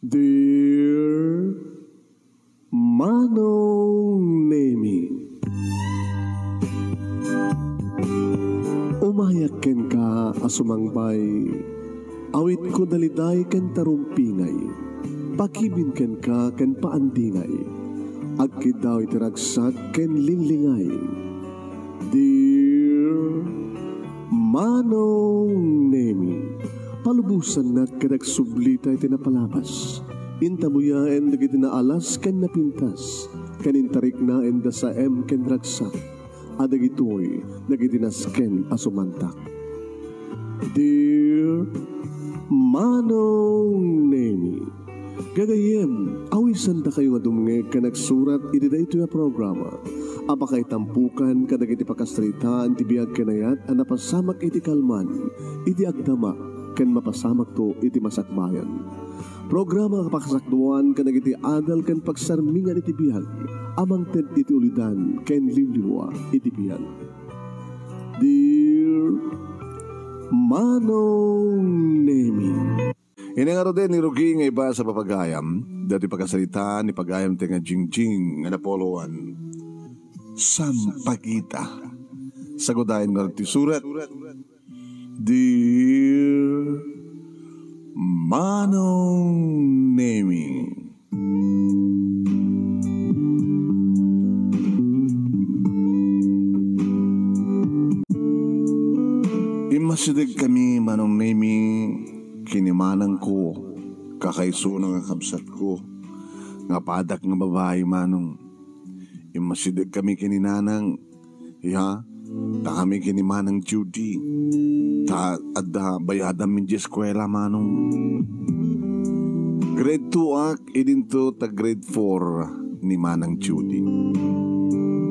Dear Manong Nemi, umayak ken ka asumangbay, awit ko daliday ken tarumpingay, pakibin ken ka ken paandingay, agkid daw itiragsak ken linglingay. Dear Manong Nemi, palubusan na kadagsublita iti napalabas. Intabuya en dagiti na alas ken napintas. Kanintarik na en da sa ken ragsak. Adagitoy dagiti nasken asumantak. Dear Manong Nemi, gagayem, awisan da kayo nga dumnge ka nagsurat iti daytoy a programa. Apakay tampukan kadagiti pakastrita anti biyag kanayat a napasamak iti kalman, iti agdama, ken mapasamak to iti masakbayan. Programa kapakasakduan kadagiti adal ken pagsarmingan iti biyag, amang ted iti ulidan ken liwliwa iti biyag. Dear Manong Nemi, Inangaro din ni Rugi nga iba sa papagayam, dati pagkasalita ni pagayam tenga jingjing nga napoloan. Sampagita. Sagudahin nga ti surat. Dear Manong Nemi, imasidig kami Manong Nemi, kinimanang ko, kakaiso nga kabsat ko, nga padak nga babae Manong. Imasidig kami kininanang, ta kami kinimanang Judy, ta adda bayadam min di eskwela Manong. Grade 2 ak, idinto ta grade 4 ni Manang Judy.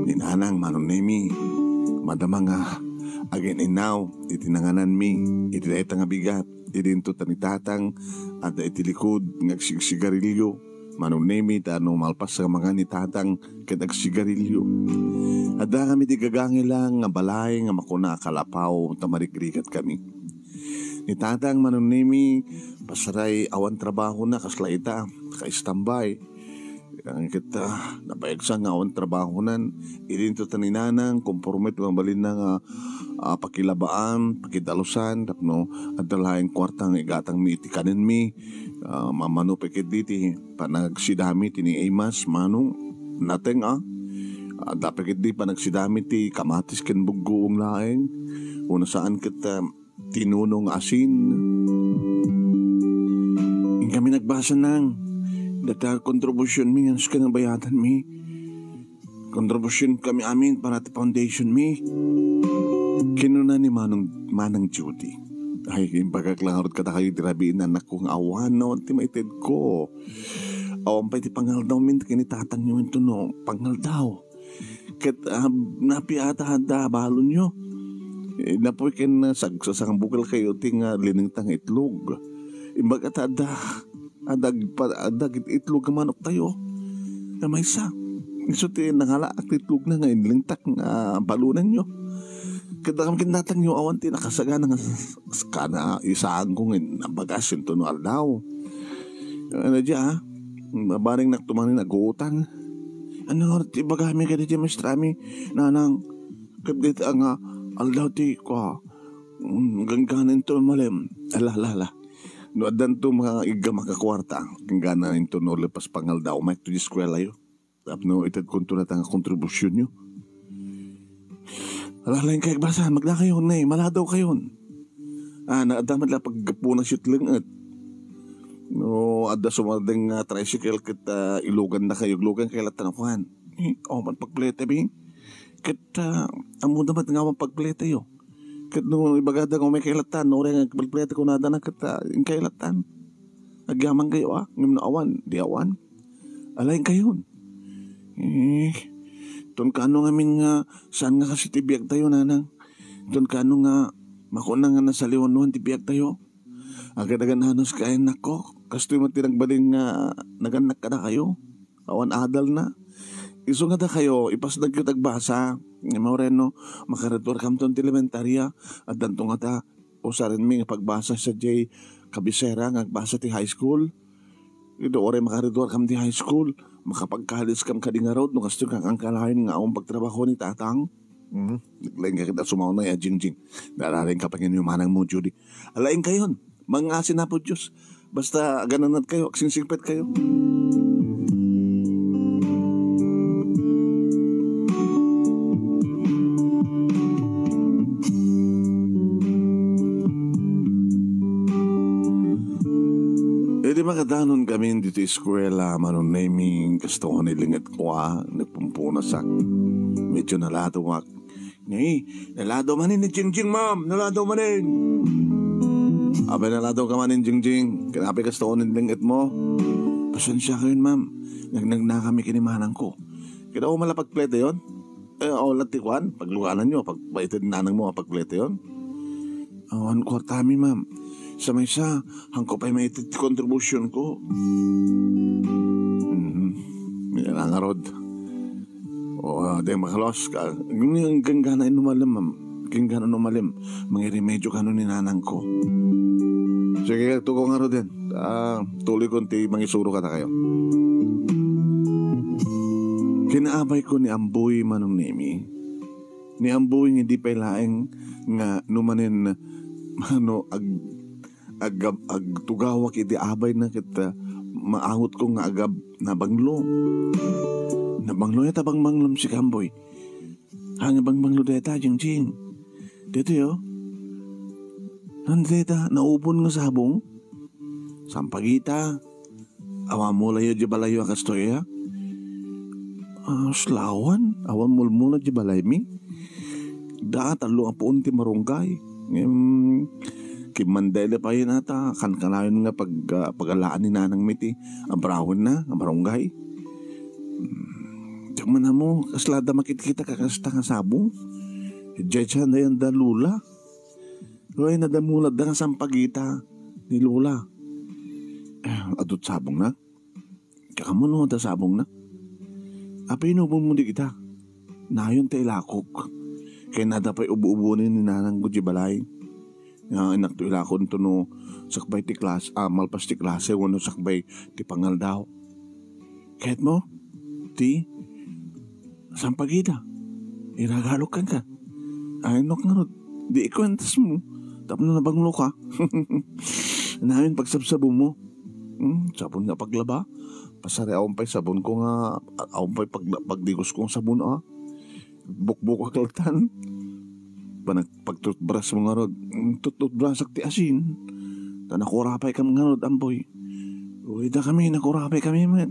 Ninanang Manong Nemi, madama nga, again and now, itinanganan mi, itidaita nga bigat, idinto ta ni tatang, at itilikod ngagsigsigarilyo. Manong Nemi, tanong malpas sa mga ni tatang kitagsigarilyo. Ada kami di gagangi lang nga balay nga makuna kalapaw tamarigrigat kami. Ni tatang Manong Nemi, pasaray awan trabaho na kaslaita, ka-istambay. Ang kita, nabayag sa nga awan trabaho nan, idinto ta ni nanang, kompormet mabalin na nga pakilabaan, pakidalusan, tapno, at dalahin kwartang igatang mi itikanin mi, mamano pekit diti, panagsidami tini Emas, manong, nateng dapet di panagsidami ti kamatis ken bugoong laeng, una saan kita tinunong asin. Yung kami nagbasa nang, data kontribusyon mi, ans ka nga bayadan mi, kontribusyon kami amin para ti foundation mi. Kinuna ni Manang Judy. Ay, yung pagkaklangarot ka ta kayo tirabiin na nakong awan na ti maited ko. Awan pa iti pangal daw min kinitatang nyo ito no. Pangal daw. Kat napiata handa balon nyo. Napoy ken sagsasakang bukal kayo ting linintang itlog. Imbag at adag itlog ka manok tayo. May isa. Iso ti nangalaak itlog na nga inlingtak balunan nyo. Kada kami kinatang yung awan tinakasagana nga kana isaan kong nabagasin to no aldaw. Ano dya baring nagtumanin nag-uutang. Ano ti bagami ka di mastrami nanang kadit ang aldaw ti ko gangganin to malem. Ala. No adan to mga iga makakwarta gangganin to no lepas pangaldaw may to di eskwela yo. Tapno itad konto na tanga kontribusyon nyo. Alalain kayo basa, magla kayo na maladaw kayo. Naadamad lang pagpunang shoot lang at no, ada sumadeng tricycle kita ilugan na kayo, ilugan kayo lahat na kuhan. Man pagplete bing. Kita, amo naman nga man pagplete yo. Kat no, ibagada kung may kailatan, no, rin pagplete ko nada na kita, yung kailatan. Agyaman kayo ngam na awan, di awan. Alain kayo. Doon kano nga min nga, saan nga kasi tibiyag tayo nanang? Doon kano nga, makuna nga nasa liwan-luwan tibiyag tayo? Agad-agad hanos kain nako, kastoy mo tinagbaling nga, naganak ka na kayo? Awan adal na. Iso nga da kayo, ipasdag yung tagbasa, Moreno, makarator kam ton elementarya, at danto nga ta, usarin mi nga pagbasa sa J. Kabisera, nga basa ti high school. Ito oray makaridor kam di high school. Makapagkalis kam ka di nga road. Nung kasto kang kalahin nga akong pagtrabaho ni tatang. Naglaing ka kita sumaw na ya, Jingjing. Dararing ka pa yung manang mo, Judy. Alaing kayon. Mga asin na po, Diyos. Basta gananat kayo. Aksingsingpet kayo. Di makadanon kami dito eskwela, manon naming gusto ko nilingat ko nagpumpuna sa medyo nalado wak. Ngay, nalado manin ni Jingjing, ma'am, nalado manin. Abay nalado ka manin, Jingjing, kanapi gusto ko nilingat mo. Pasensya kayo, ma'am, nagnagna kami kinimanang ko. Kita ko malapag plete yon? Latikwan, pagluganan nyo, pagbaitid nanang mo, pagplete yon? Ang kwartami, ma'am. Sa may isa, hangko pa'y may contribution ko. Minangarod. Di makalos ka. Ganggana inumalim, ma'am. Ganggana inumalim. Mga remedyo ka nun ni nanang ko. Sige, tuko nga ro din. Tuloy konti, mangisuro ka na kayo. Kinaabay ko ni Amboy manong Nemi. Ni Amboy hindi pa ilaing nga numanin agtugawak iti abay na kita maangot ko nga agab na banglo yata bang manglom si Kamboy hanga bang banglo deta Jingjing dito yo nandeta naubon nga sabong sampagita awa mo layo di balayo akastoya slawan awan mulmula di balay mi daat alo ang puunti marunggay Mandela pa yun ata, kan-kanayon nga pag-alaan ni nanang miti, ang brahon na, ang barangay. Diyak man na mo, kaslada makikita kakasta nga sabong. Diyan na yan da lula. Roy na damulad da nga sampagita ni lula. Adot sabong na. Kakamuno da sabong na. Apay inubon mo di kita. Nayon tayo lakok. Kaya nada pa'y ubu-ubunin ni nanang ko di balay. Inak to ilakon to no sakbay ti klas malpas ti klase wano sakbay ti pangal daw kahit mo ti sampagita iragalok ka ay nok nga di ikwentas mo tapos na nabanglo ka namin pagsabsabo mo sabon nga paglaba pasari awang pa'y sabon ko nga awang pa'y pagdigos kong sabon bukbuk akaltan pag-toothbrush mo nga rod toothbrush ti asin ta nakurapay kam nga rod Amboy uy da kami nakurapay kami man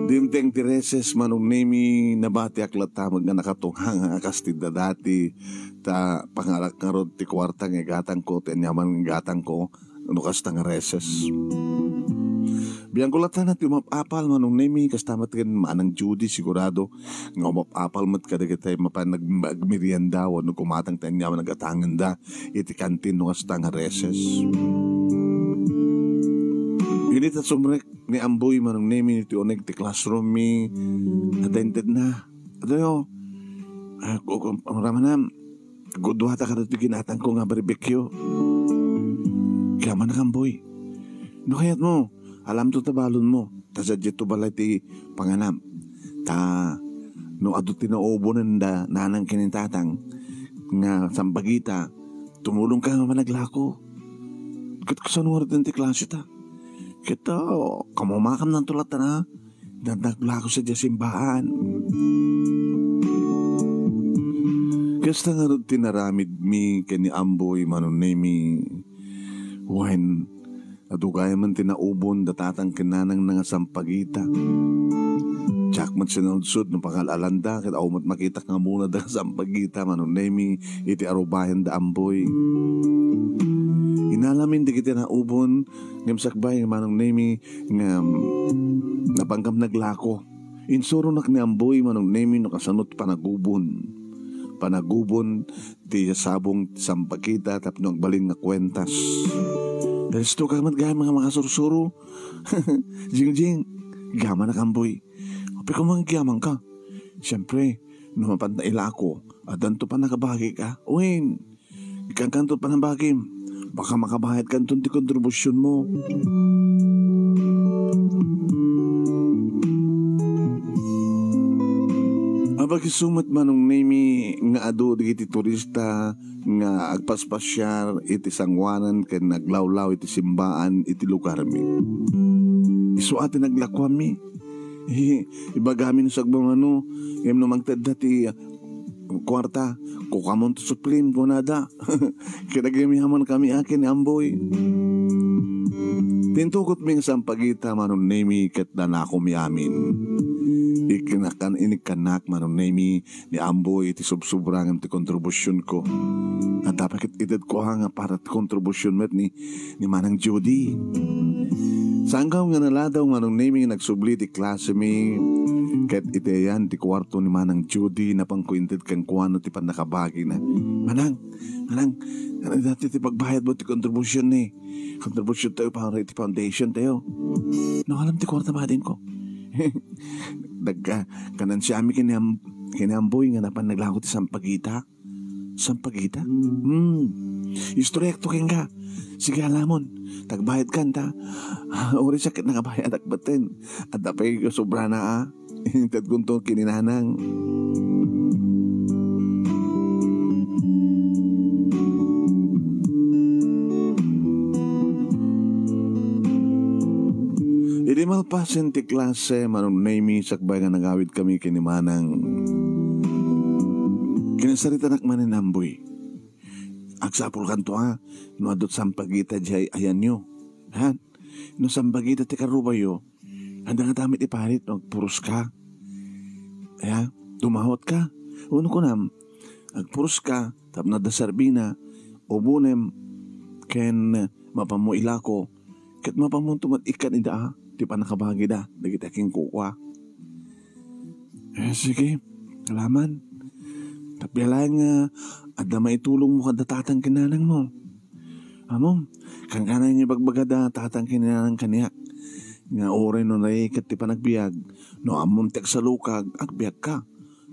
dimteng ti reses manong Nemi nabati aklatamag nga nakatunghang akastid da dati ta pangalak nga rod ti kwarta nga gatang ko ti anyaman nga gatang ko nukas ta nga reses Biyang kulatan at umapapal manong Nemi kastamat kan manang Judy sigurado nga umapapal mat kadagitay mapanagmerienda o nung kumatang tanya nagatangan da iti kantin nung astang reses. Init at sumrek ni Amboy manong Nemi iti oneg ti classroom mi attended na. Adayo ramanam gudwata ka iti ginatang ko nga barbecue. Kaya man Amboy no kayat mo alam to tabalon mo, tasadya to balay ti panganam. No ado tinaubonan da nanang kinintatang nga sampagita, tumulong ka nga managlako. Kat kasanuwarat ng ti klase ta. Kita, kamumakam ng tulad na, naglako sa simbahan. Kasta nga rin tinaramid mi kani Amboy manon Nemi when adugay man tinaubon datatang kinanang nga sampagita. Jakmat sinudsud ng pangalalanda kit awmat makita nga muna da sampagita manon Nemi iti arubayan da Amboy. Inalamin di kita naubon ngimsakbay manong Nemi nga napanggam naglako. Insuro nak ni Amboy manong Nemi no kasanot panagubon di sabong sampagita tapno agbalin nga kwentas. Dahil ito ka matgaya mga sursuro. Jingjing, gama na Amboy. Api ko mga giyaman ka. Siyempre, numapan na ila ako. At danto pa nakabagi ka. Uwin, ikangkanto pa ng bagim. Baka makabayad ka itong kontribusyon mo. Abagisumat manong nemi nga ado digiti turista nga agpaspasyar iti sangwanan ken naglawlaw iti simbaan iti lugar mi. Isu ati naglakwam mi. Ibagamin sa agbang ngem no magtedda ti kwarta kukamon to suplim ko nada. Kinagamihaman kami akin ni Amboy. Tintukot ming sampagita manon nemi ket danako mi amin. Ikinakan inikanak manon nemi ni Amboy iti subsubrang ti kontribusyon ko. At dapat itid ko nga para ti kontribusyon met ni Manang Judy. Sanggaw nga naladaw manon nemi nagsubli ti klase mi. Ket iteyan ti kwarto ni Manang Judy na pangkuinted kang kuano ti panakabagi na. Manang, dati ti pagbayad mo ti kontribusyon ni. Kontribusyon tayo para iti foundation tayo. Nakalam ti kwarta ba din ko? Kanan si Ami kiniamboy nga napan naglakot ti sampagita. Sampagita? Istorekto ken ka. Sige alamon, tagbayad kan ta. Uri sakit nakabayad akbaten. At dapay sobra na Tad kuntong kininanang. Idi malpasen ti klase manon nemi sakbay nga nagawid kami kinimanang. Kinasarita nakmanin Amboy. Agsapul kanto no adot sampagita jay ayan nyo. Han, no sampagita ti karubayo. Handa nga damit iparit, agpuros ka. Kaya, tumahot ka. Uno ko nam, agpuros ka, tapos nadasarbina, ubunem, ken mapamuila ko, ket mapamuntumat ikan ida, di pa nakabagi da, nagitaking kukwa. Sige, alaman. Tapialay nga, at na maitulong mo kada tatang kinanang mo. Amom, kang kanay niya bagbagada tatang kinanang kaniyak. Nga oray no naikat ti panagbiag, no amom tek sa lukag, agbiag ka.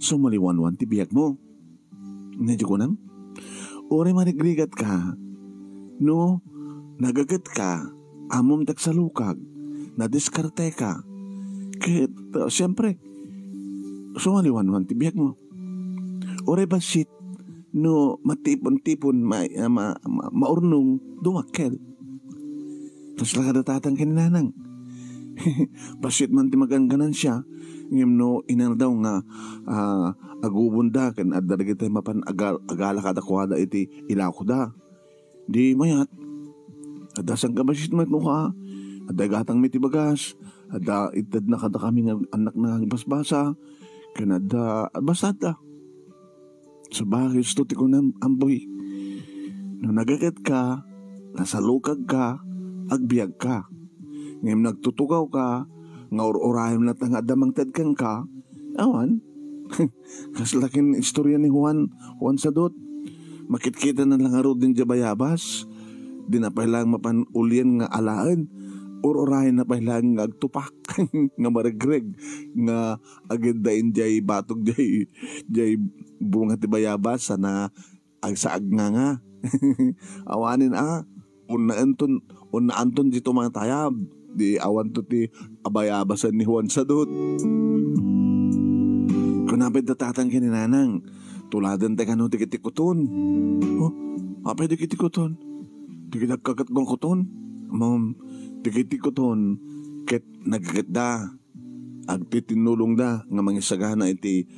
So maliwanwan ti biag mo. Medyo ko nam? Oray manigrigat ka, no nagagat ka, amom tek sa lukag, nadiskarte ka. Kaya, siyempre, so maliwanwan ti biag mo. Oray basit, no matipon-tipon, maurnong, dumakkel. Tapos lakadatatang kininanang. Basit man ti magangganan siya ngem no inan daw nga agubunda ken adda dagiti mapan agala kada kuada iti ilako da di mayat adda sang basit man no ka adda gatang miti bagas adda ited na kada kami nga anak na basbasa ken adda basada sa bahis to ti kunan Amboy no nagaket ka nasa lukag ka agbiag ka. Ngayon nagtutugaw ka, nga or-orahim na nga damang tedkang ka, awan, kaslakin istorya ni Juan Sadot, makitkita na lang arod din jabayabas, di na pailang mapanulyan nga alaan, or-orahin na pailang nga agtupak, nga marigreg, nga agendain jay batog jay bunga ti bayabas, na agsaag nga. Awanin una-anton dito mga tayab, di awan to ti abayabasan ni Juan Sadot. Kunapit na tatang kininanang, tuladan tayo kano tikitikuton. Apay tikitikuton? Tikitakagat kong kuton? Tikitikuton, ket nagkagat da, agtitinulong da, nga mangisagana iti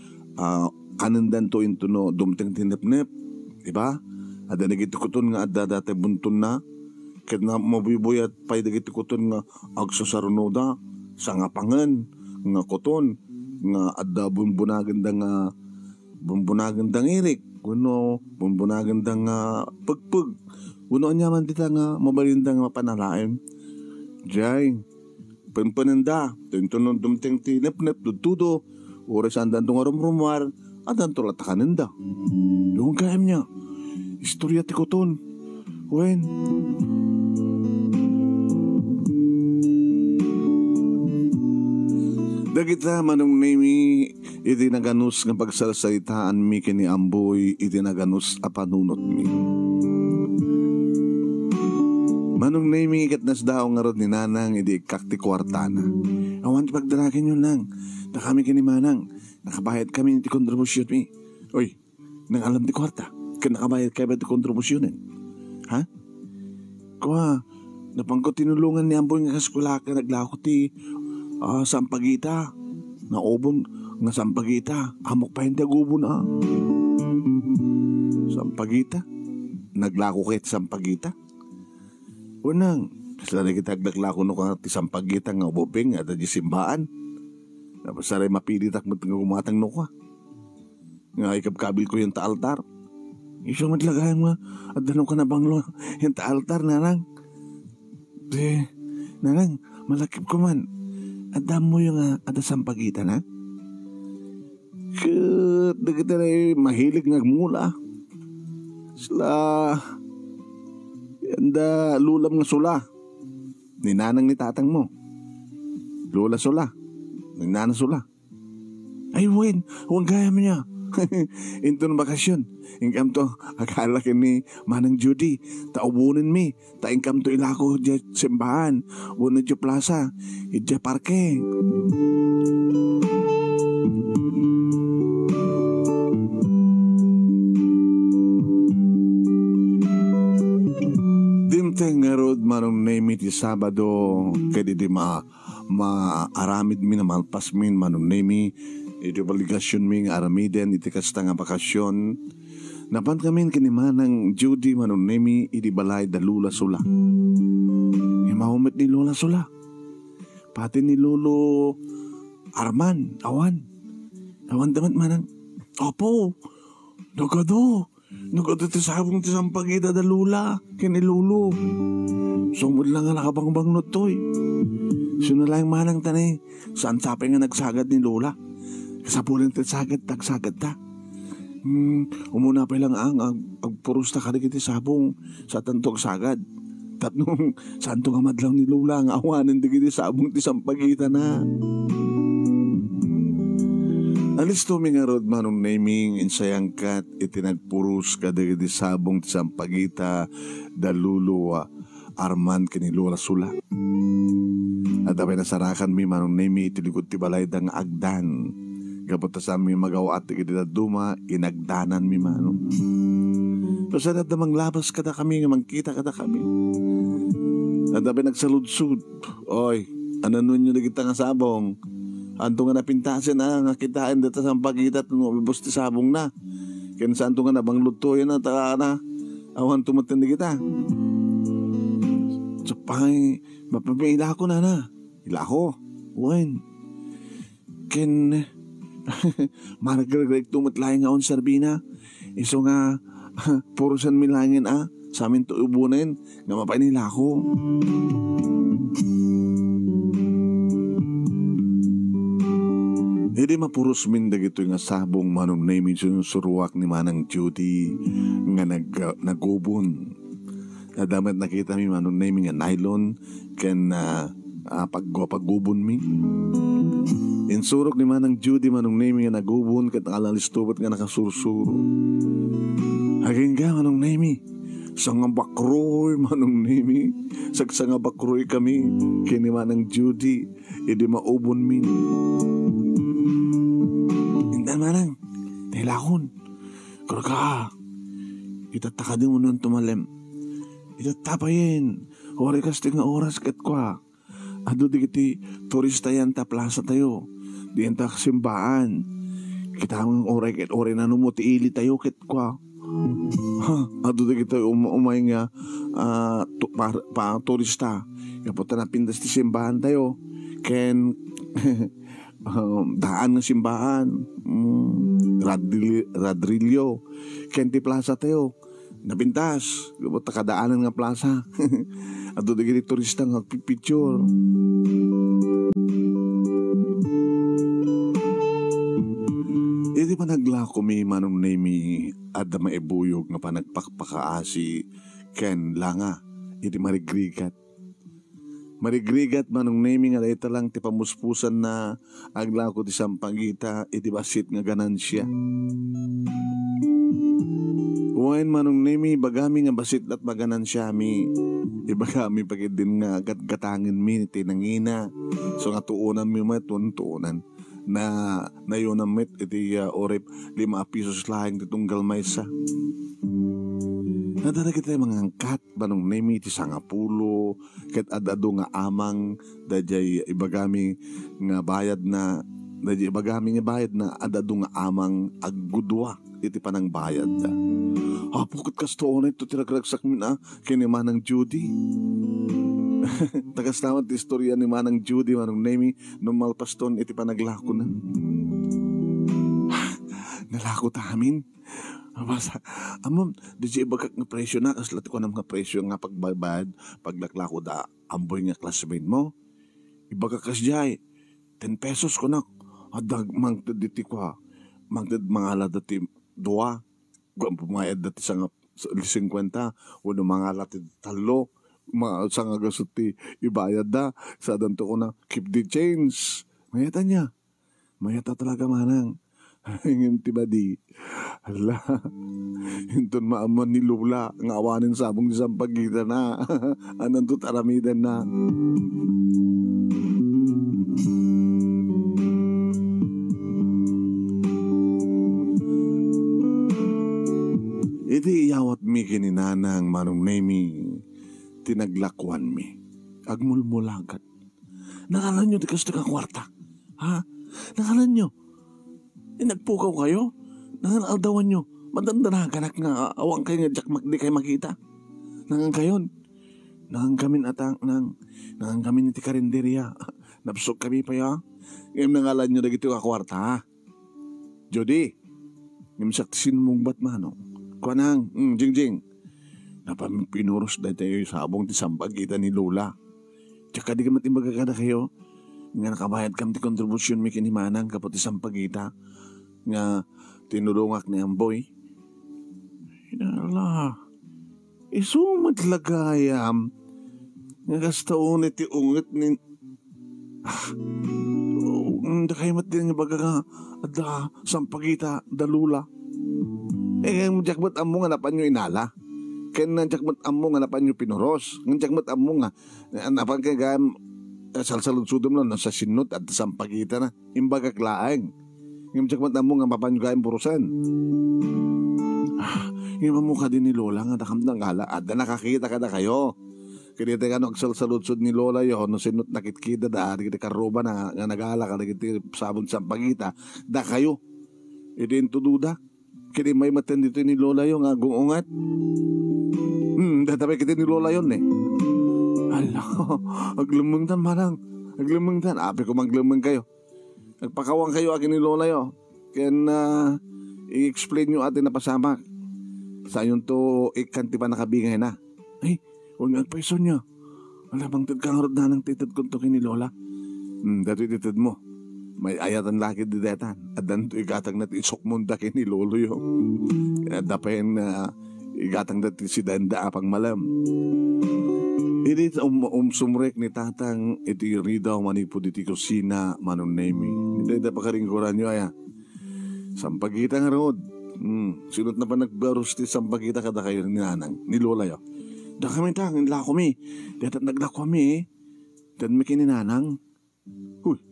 kanandan to into no, dumteng tinip-nip. Diba? Ada nagitikuton nga adda dati buntun na, ket na mabibuyat pay dagiti kuton nga agsasarunoda sa ngapangan nga kuton nga adda bumbunaganda nga bumbunaganda irik kuno bumbunaganda nga pagpag kuno anya man dita nga mabalinda nga panalaim jay penpenenda tentunon dumteng tinep-nep dududo oras andan tong rumrumar adan to latakanenda yung kaem niya istorya ti kuton wen dagita manong nemi iti naganus nga pagsarsaitaan mi kini Amboy iti naganus a panunot mi. Manong Nemi ikat nas daw nga rod ni Nanang idi kakti kwartana. Awan ti pagdarakin yun nang. Na kami kini Manang. Nakabayad kami ti kontribusyon mi. Oy, nang alam ti kwarta. Kaya nakabayad kayo ba ti kontribusyonin? Ha? Kuha, napangko tinulungan ni Amboy nga kaskula ka naglako ti sampagita. Naobon nga sampagita. Amok pa hindi agubon Sampagita? Naglako kayo ti sampagita? Unang, kasi na kita aglaklako no ka ti sampagita nga uboping at di simbaan. Tapos saray mapilit ak nga gumatang no ka. Nga ikabkabil ko yung ta-altar. Isyo matlagayan nga at danong ka na banglo yung ta-altar, Nanang. Nanang, malakip ko man. At mo yung ada sampagita na. Kaya kita na mahilig ngagmula. Sila yanda lulam nga sula. Ni Nanang ni tatang mo. Lula sula. Ni Nanang sula. Ay, huwag gaya mo niya. Into ng bakasyon. Ingkam to, akala ka ni Manang Judy. Taubunin mi. Ingkam to ilako dya simbahan. Wala dya plaza. Dya parke. Dimteng nga rod Manong Nemi ti Sabado. Kaya di maaramid mi na malpas min Manong Nemi. Iti baligasyon mi nga aramiden iti kasta nga bakasyon. Napan kami kini Manang Judy Manong Nemi iti balay da Lula Sula. Mahumit ni Lula Sula. Pati ni Lolo Arman, awan damat Manang. Opo, nagado ti sabong ti sampagita da Lula kini Lolo. Sumud lang nga nakabangbang notoy. Sunalang Manang tanay, saan sapi nga nagsagad ni Lola? Kasapulan ti sagad ta. Umuna pa lang ang agpuros ta kadig iti sabong sa tantog sagad. Tatnong santo nga madlang ni Lola ang awanan di iti sabong ti sampagita na. Alis to mi nga rod Manong Neming insayang kat iti nagpuros kadig iti sabong ti sampagita da Lulo Arman kini Lola Sula. At abay nasarakan mi Manong Nemi iti likod ti balay dang agdan. Kapot ta sa mi magawa at iti duma inagdanan mi Manong. So sa damang labas kada kami nga mangkita kada kami. At abay nagsaludsud. Oy, ano nun nyo na kita nga sabong? Anto nga napintasin nga kitain dito sa pagkita at mabibos ti sabong na. Kaya saan to nga nabang luto yun na awan tumatindi kita. So pang mapapila ko na. Ila ko. Wen. Ken maragregreg tumatlayan nga on Sarbina. Iso nga puro san milangin sa amin to ubunin nga mapainila ko. Hindi mapuros min dagito nga sabong Manong Nemi suruwak ni Manang Judy nga nagubon. Nadamat nakita mi Manong Nemi nga nylon ken paggubon mi. Insurok ni Manang Judy Manong Nemi nga nagubon ket alalistubot nga nakasursuro. Haging ka Manong Nemi. Sanga bakroy Manong Nemi. Sagsanga bakroy kami kini Manang Judy. Idi maubon min. Indan Manang. Nilakon. Karaka. Itataka din mo nun tumalem. Itatapayin. Ori kastig nga oras ket kwa. Ado di kiti turista yan ta plaza tayo. Di yan ta simbaan. Kita ang oray ket oray na numuti ili tayo ket kwa. Ado di kita umay nga pa turista. Kapunta na pindas ti simbahan tayo. Ken daan ng simbahan. Radrillo. Ken ti plaza tayo. Napintas. Kapunta kadaanan nga plaza. Ado di kita turista nga picture. Iti pa naglako mi Manong Nemi at da maibuyog nga panagpakpakaasi ken langa iti marigrikat. Marigrigat manong naming nga dahita lang ti pamuspusan na agla ko ti sampagita iti basit nga ganansya. Uwain manong nami bagami nga basit at maganansya mi. Ibagami pagid din nga gatgatangin mi ti nangina. So nga tuunan mi tuunan na yun ang met iti orip 5 pisos lahing titunggal maysa. Nadara kita mga angkat banong nemi ti sangapulo ket adado nga amang dajay ibagami nga bayad na adado nga amang aggudwa iti panang bayad da. Pukot kasto na ito tiragragsak mi na kini Manang Judy. Tagas naman ti istorya ni Manang Judy manong nemi nung malpaston iti panaglako na. Nalako ta amin. Basta, amon, di siya ibagak nga presyo na, kaslat ko ng mga presyo nga pagbayad, paglaklako da, amboy nga classmate mo. Ibagak kas jay, 10 pesos ko na, adag mangtad diti ko ha, mangtad mga ala dati 2, pumayad dati sa 50, o mga ala dati 3, sa nga gasot ti ibayad da, sa danto ko na, keep the change. Mayata niya, mayata talaga manang. Ngayon tibadi, hala, hinton maaman ni Lola, ang awanin sabong isang pagkita na, anong tutaramidan na. Iti iyawat mi kininanang manong nemi, tinaglakwan mi, agmulmulagat. Nakalan nyo di kasi ka kwarta, ha? Nakalan nyo? Nagpukaw kayo? Nanganaldawan nyo. Madandanagan nga awang kayo nga jak di kayo makita. Nangang kayon. Nangang kami nangang kami niti karinderya. Napsok kami pa ya. Ngayon nangalan nyo na gito kakwarta ha. Jody. Ngayon saktisin mong batmano. Kuanang, jing. Napapinuros na tayo sabong ti sampagita ni Lola. Tsaka di ka matimbagagada kayo. Nga nakabayad kami ti kontribusyon mi kinimanang kapot isang pagita nga tinulungak ni Amboy. Hinala, isumat lagayam nga gastaon iti ungit ni dakaymat din nga baga nga adda sampagita dalula. Ang jakmat amo nga napan nyo inala. Kaya nga jakmat amo nga napan nyo pinuros. Ang jakmat amo nga napan kaya gayam salsaludsudom lang sa sinot at sampagita na imbaga klaang. Yung jakmat mo nga mapanyugayang purusan. Yung mamukha din ni Lola nga nakamdang gala at nakakita ka na kayo. Kaya ka nagsalsaludsud ni Lola yun no sinot nakitkida da kita karuba na nga nagala ka nakita sabon sampagita da kayo. Idin tududa. Kaya may matan dito ni Lola yung nga gungungat. Databay kita ni Lola yun eh. Ala, aglumungtan marang. Aglumungtan. Api ko maglumung kayo. Nagpakawang kayo akin ni Lola yo. Kaya i-explain nyo atin na pasamak. Sa yun to, ikanti pa nakabingay na. Ay, huwag nga peso nyo. Wala bang tad kang na ng titad ko to ni Lola. Dato titad mo. May ayatan laki di detan. At danto igatang natin isok munda ni Lolo yo. Dapayin na igatang natin si Danda apang malam. Iti sumrek ni tatang iti ridaw manipo diti kusina manong nemi. Iti pakaringkuran nyo aya. Sampagita nga rood. Sinot na pa nagbarus ti sampagita kada kayo ni nanang, ni Lola yo. Da kami tang, nilako mi. Datat naglako kami eh. Dan mi kininanang. Huy,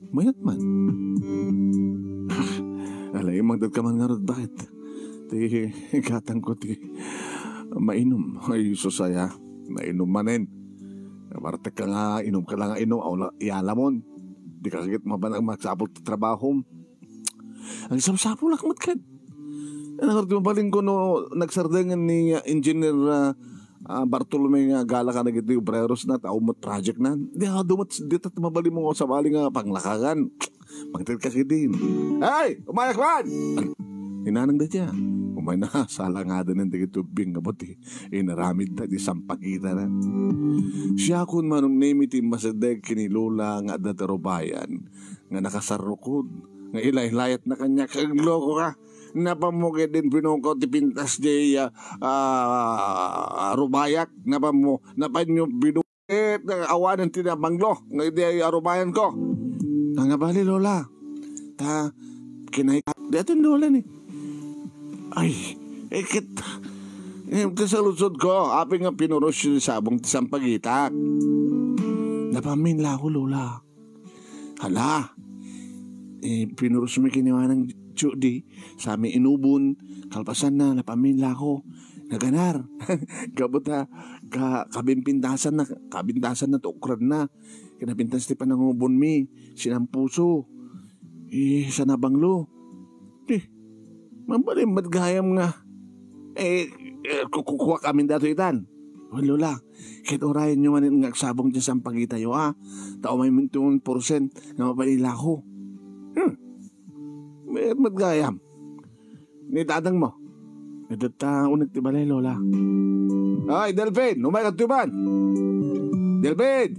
mayat man. Alay, magdad ka man nga rood, bakit? Ti gatang ko ti mainom. Ay, susaya. Nainom manin. Martek ka nga, inom ka lang nga inom. Ialamon. Di ka kagit mabanang magsapol sa trabaho. Ang sapsapol lakmat ka. Nakarti mabaling ko no, nagsardangan ni Engineer Bartolome nga gala ka nagiti obreros na taumot project na. Di ka dumot, di tat mabaling mo sa bali nga panglakagan. Pagtit ka din. Hey! Umayak man! Hinanang da siya. Umay na, sala nga din ng tigitubing nga buti. Inaramid na, di sampagita na. Siya kun manong name masadeg kini Lola nga datarobayan, nga nakasarukod, nga ilay-layat na kanya, kagloko ka. Napamukid din pinungkaw ti pintas di rubayak, napanyo awanan tinabanglo, nga hindi ay arubayan ko. Nga bali, Lola. Ta, kinaikat. Dito yung Lola ni. Ay, ito sa lusod ko, api nga pinuros yung sabong tisang pagitak. Napaminla ko, Lola. Hala, pinuros mo kiniwa ng Judy, sa aming inubon, kalpasan na, napaminla ko. Naganar. Kabuta, kabintasan na tukran na. Kinapintas ti panangubon mi, sinampuso. Sa nabanglo. Mabalim matgayam nga. Kukuha kami dato itan. Lola, kahit orayan nyo man nga sabong dyan sa pagita yo tao may mintong porsen na mabalila ko. Matgayam. Nitadang mo. Nadataon nagtibalay, Lola. Ay, Delphin! Umay kagtuban! Delphin!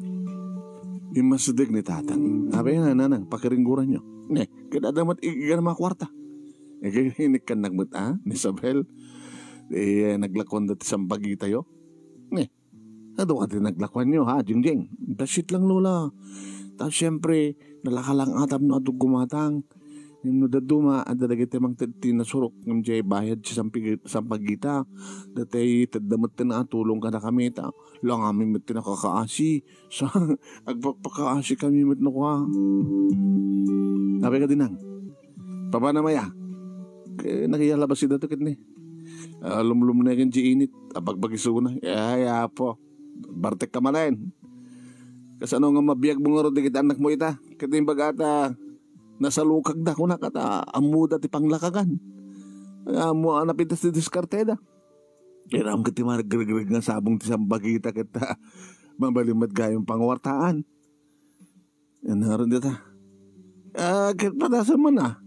Yung masudig ni tatang. Sabi nga, nanang, pakiringguran nyo. Kadadamat ikigan mga kwarta. Hinik ka nagmat, ni Isabel. Naglakon dati sa bagita yo. Ano ka din naglakon nyo, Jingjing? Dasit lang, Lola. Tapos siyempre, nalakalang atap no atog gumatang. Yung nadaduma, ang dalagit yung mga tinasurok ng jay bayad sa pagita. Datay, tadamat na tulong ka na kami. Lang amin mat nakakaasi. Sa agpapakaasi kami mat nakuha. Sabi ka dinang, papa na maya. Nakiyalabas si dato kit ni. Lumulum na yung init. Apagpagiso na. Ay, po. Bartek ka malain. Kasi ano nga mabiyag mo nga ro dikit anak mo ita. Kating bagata, nasa lukag na ko na kata, amuda ti panglakagan. Amo napintas ti diskarteda. Iram ka ti maragregreg nga sabong ti sambagita kita, mabalimat gayong pangwartaan. Yan naroon dita. Kahit patasan mo na,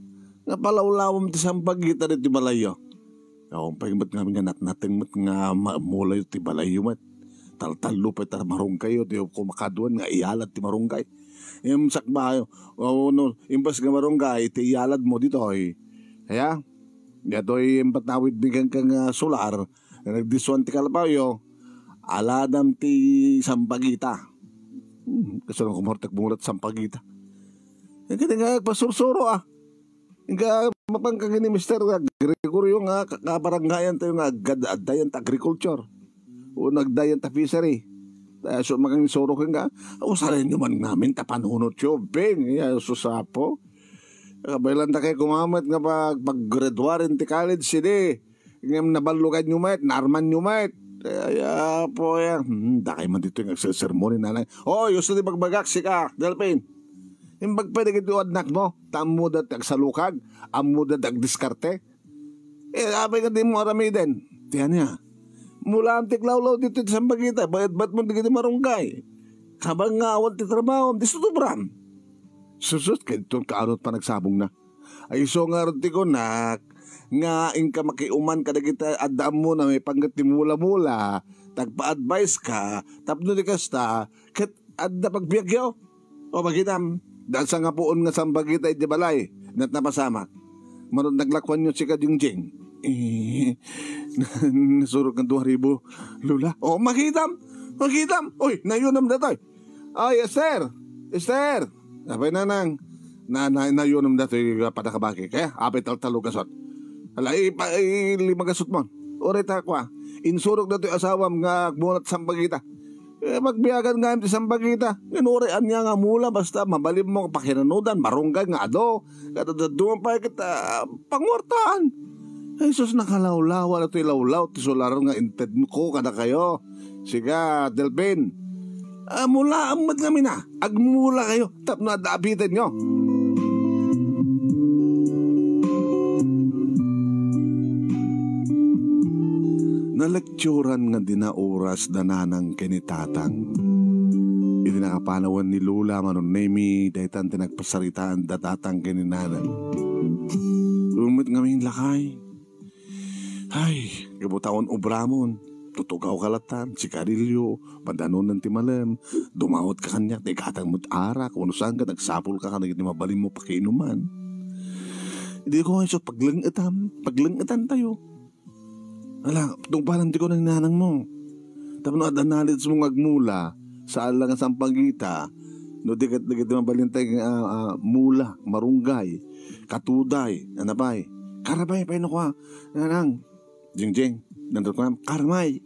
nga palawlawam ti sambagita rin ti balayo. Kung pagimbat nga nga natnating mat nga mulay ti balayo mat. Tal-talo pa ita marunggay o, di ko makaduan nga iyalat ti marunggay. Yung sakbayo, imbas nga marunggay, iti iyalad mo dito ay. Kaya, dito ay patawid bigyan kang solar, nagdiswan ti kalapayo, aladam ti sampagita. Kasi nang kumortak bumulat sampagita. Yung kaya nga pasursuro Nga mapangkagin ni Mr. Gregorio nga kabaranggayan tayo nga agadayan ta agriculture. O nagdayan ta fishery. So magang soro ka usarin nyo man namin tapanunot yo bing susapo kabailan ta kayo kumamat nga pag-graduarin ti college sidi ngam nabalugan nyo mat narman nyo mat kaya po dakay man dito yung sermoni nanay gusto di magbagak sika Delphin yung bagpwede kito adnak mo tamo dat agsalukag amo dat agdiskarte abay ka di mo aramiden tiyan niya mula ang tiklawlaw dito sa bagita, ba't mo di marunggay? Kabang nga awal ti trabaho, di sutubram. Susut, kaya kaanot pa nagsabong na. Ay so nga rin ko nga inka makiuman ka na kita adam mo na may panggat ti mula-mula, tagpa-advise ka, tapno di kasta, kat adda pagbiagyo. O magitam, dahil sa nga poon nga sa bagita, di balay, nat napasama. Marun naglakwan nyo si Kadingjing. Nasurog ng 2,000 Lula. Makitam. Uy, nayunam na tayo. Ay, Esther. Abay nanang. Nayunam na tayo padakabaki. Kaya, apit talo gasot. Alay, limagasot mo. Urit ako insurog na tayo asawam nga agmunat sampagita. Magbiyagan nga yung sampagita. Inurean niya nga mula basta mabalim mo pakinanudan, marunggay nga ado. Katadaduman pa kita pangwartaan. Jesus nakalawlaw na ito'y lawlaw ti solar nga inted ko kada kayo. Siga, Delphin. Mula amad kami na. Agmula kayo. Tap na daabitin nyo. Nalekturan nga dinaoras dananang kinitatang. Iti nakapanawan ni Lula manon nemi dahitan tinagpasaritaan datatang kininanan. Lumit nga may lakay. Ay, gabutaon ubramon, tutugaw kalatan, si Carillo, pandanon ng timalam, dumawat ka kanya, tikatang mut-ara, kung ano saan ka, nagsapol ka kanagit ni mabalim mo pakiinuman. Hindi ko ngayon so paglangatan tayo. Ala, tungpalan di ko ng nanang mo. Tapos no, adanalit mong agmula, Saan lang ang sampagita, no dikat mabalintay mula, marunggay, katuday, anapay, karabay, paano ko nanang, jing, nandun ko na, karmay,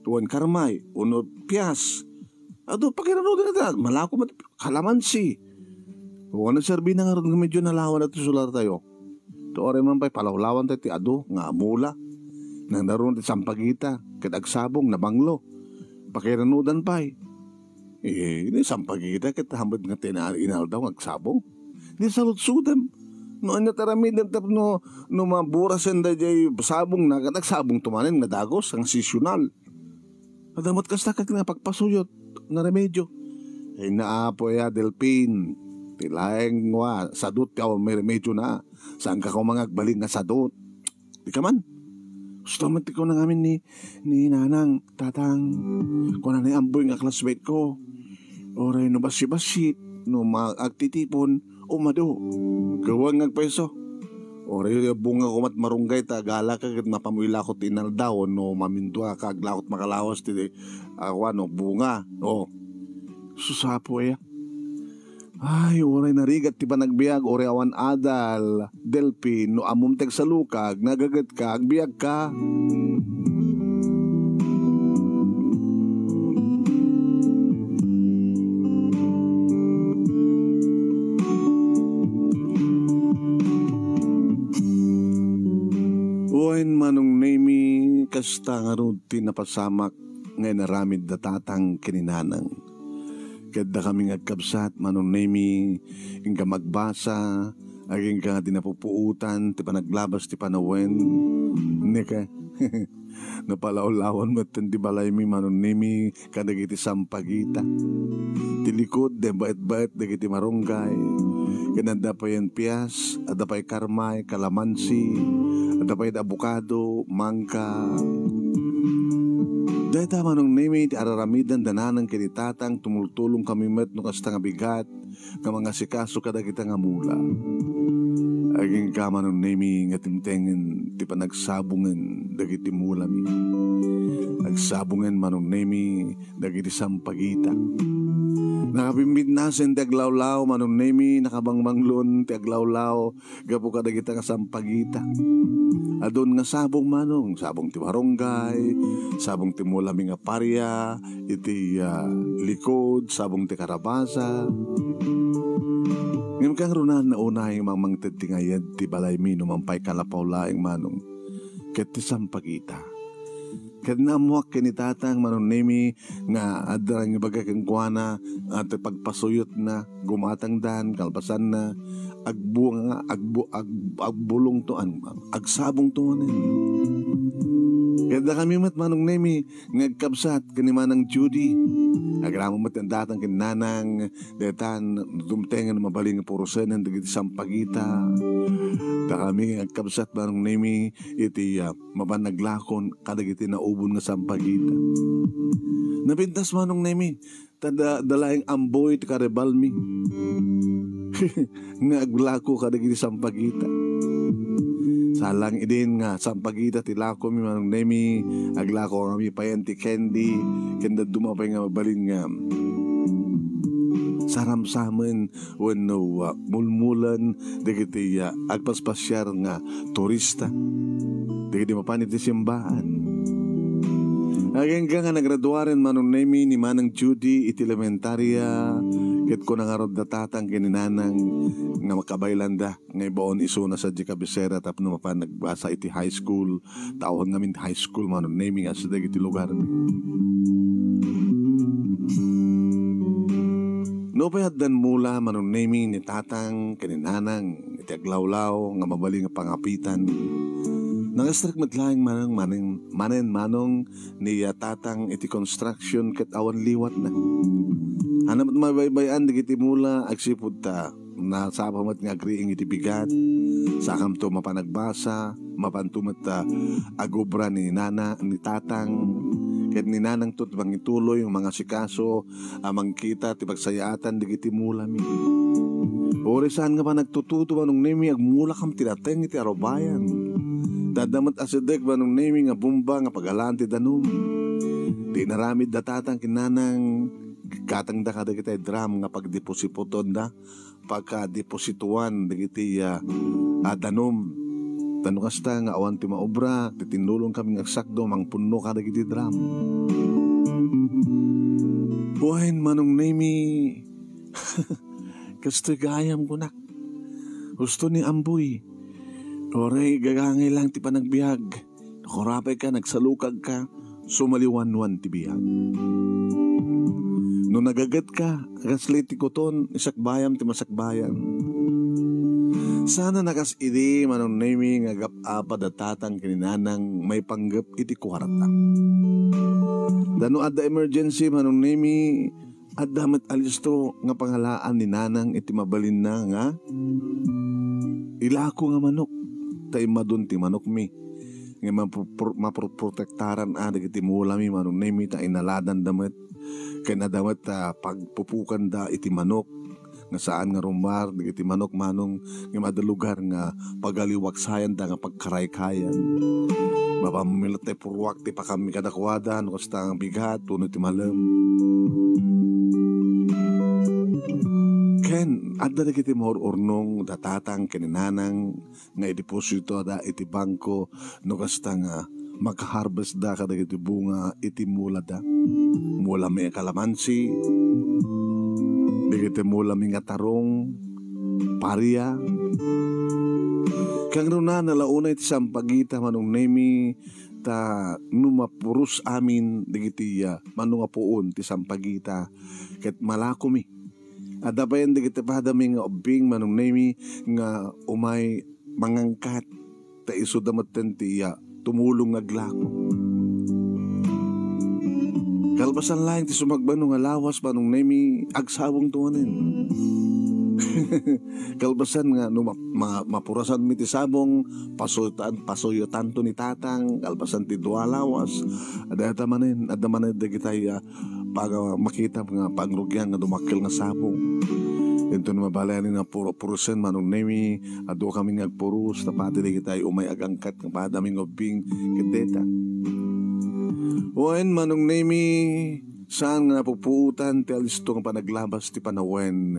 tuwan karmay, unod piyas, ado, pakiranood na malako mat, kalamansi, huwag na serbi na nga rin medyo nalawan at sular tayo, to ore man pa'y palawlawan tayo ti ado, nga mula, nang naroon ti sampagita, kitagsabong na banglo, pakiranodan pa'y, ini sampagita kita hambad nga inal daw agsabong. Di salutsudan. No anya taramid ng tap no maburasan da jay sabong na katagsabong tumanin nga dagos ang seasonal. Adamot kasta kag nga pagpasuyot na remedyo. Ay naapo ya Delpin. Tilaeng wa sadut ka may remedyo na. Saan ka ko mga agbaling nga sadut. Di ka man. Gusto man ko na ngamin ni nanang tatang. Kung na amboy nga classmate ko. Oray no basi-basi, no magtitipon, umado. Gawang ngagpeso. Oray bunga kumat marunggay ta, gala kagad mapamuyla ko tinaldaw, no mamindwa kaglakot makalawas ti no bunga. O, susapo ya. Ay, oray narigat ti panagbiag, oray awan adal, Delpin, no amumteg sa lukag, nagagat ka, agbiag ka. Uwain manong nemi kasta nga ron tinapasamak ngay naramid da tatang kininanang. Kada kami ngagkabsat manong nemi ingka magbasa aging ka dinapupuutan ti panaglabas ti panawen. Nika napalaulawan matan ti balay mi manong nemi kadagiti sampagita. Tilikod de bait-bait dagiti marunggay. Kananda pa yan piyas, ada pa'y karmay, kalamansi, ada pa'y abukado, mangka. Dahil tama nung nemi, ti araramidan dananang kinitatang, tumultulong kami met no kasta nga bigat, nga mga sikaso kada kita nga mula. Aging kama nung nemi, nga timtengen, ti panagsabungan, dagiti mula mi. Nagsabungan manong nemi, dagiti sampagita. Nakabimbit na sen ti aglawlaw manong nemi nakabangbanglon ti aglawlaw gapo kadagita nga sampagita. Adon nga sabong manong sabong ti marunggay, sabong ti mulami nga parya, iti likod, sabong ti karabasa. Ngem kang runan na unay mamang titingayad ti balay mi numampay kalapaw laeng manong ket ti sampagita. Ket namuak kinitatang manong nemi nga adrang ibaga kang kuana at pagpasuyot na gumatang dan kalpasan na agbunga agbulong to agsabong to manen. Kada kami mat manong nemi ngagkabsat kani manang Judy agramo mat ang datang kinanang detan dumtengan mabaling purusen ng dagiti sampagita. Da kami ngagkabsat manong nemi iti mabanaglakon kadagiti na ubon nga sampagita. Napintas manong nemi tada dalaing amboy ti karebalmi. Nga aglako kadagiti sampagita. Salang idin nga sampagita ti lako mi manong nemi aglako kami payan ti candy kenda dumapay nga mabalin nga saramsamen wenno mulmulan dagiti agpaspasyar nga turista dagiti mapanit ti simbahan. Ageng nga nagraduaren manong nemi ni manang Judy iti elementarya ket ko nangarod datatang kininanang nga makabaylanda nga ibaon isuna sa di kabisera tapno mapan nagbasa iti high school tawag namin high school manong nemi nga sa dagiti lugar. No payaddan mula manong nemi ni tatang kininanang iti aglawlaw nga mabaling nga pangapitan. Nangastrak matlaing manen manong ni tatang iti construction ket awan liwat na. Hanap mabaybayan digiti mula agsipud ta nasapamat nga agriing iti bigat sakam to mapanagbasa mapantumat agobra ni nana ni tatang ket ni nanang tut mangituloy yung mga sikaso amang kita ti pagsayaatan digiti mula mi. Ori saan nga pa nagtututo manong nemi agmula kam tinateng iti arobayan. Dadamat asidek manong nemi nga bumba nga pagalaan ti danum. Di naramid datatang kinanang gatang da kada kita drum nga pagdepositon da pagka-deposituan dagiti danom tanong kasta nga awan ti maobra titinulong kami nga sakdo mangpunno kada dagiti drum. Buhayin manong nemi kastoy gayam ko nak gusto ni amboy oray gagangay lang ti panagbiag nakurapay ka nagsalukag ka sumaliwanwan ti biyag. No nagagat ka, kasliti ko ton, isakbayam ti masakbayam. Sana nakas idi manong nemi nga gap-apa datatang kininanang may panggap iti kuharata. Dano adda emergency manong nemi adda met alisto nga pangalaan ni nanang iti mabalin na nga ilako nga manok tay madun ti manok mi nga maprotektaran dagiti mulami manong nemi ta inaladan damet kaya na damat pagpupukan da iti manok nga saan nga rumar iti manok manong nga madalugar nga pagaliwaksayan da nga pagkaraykayan mapamilat tayo purwak ti pakami kadakwada no kasta ang bigat tuno ti malam ken adda da kiti maururnong datatang kininanang nga ideposito da iti bangko no kasta nga mag-harvest da kada iti bunga iti mula da mula may kalamansi digiti mula may nga tarong pariya kang na nalauna iti sampagita manong nemi ta numapurus amin digiti manong apuon ti sampagita ket malako mi adda pa yan digiti padami nga ubing manong nemi nga umay mangangkat ta iso damat ti tumulong aglako. Kalbasan lang ti sumagbano nga lawas manong nemi agsawong tuwanin. Kalbasan nga no, mapurasan mi ti sabong pasoyotan to ni tatang kalbasan ti dua lawas adda manen dagitay pag makita nga pangrugyan nga dumakkel nga sabong. Ito na mabalayan nga purusen manong nemi ado kami nga purus tapati di kita umay agangkat ng padaming obing kiteta wen manong nemi saan nga napupuutan ti alisto nga panaglabas ti panawen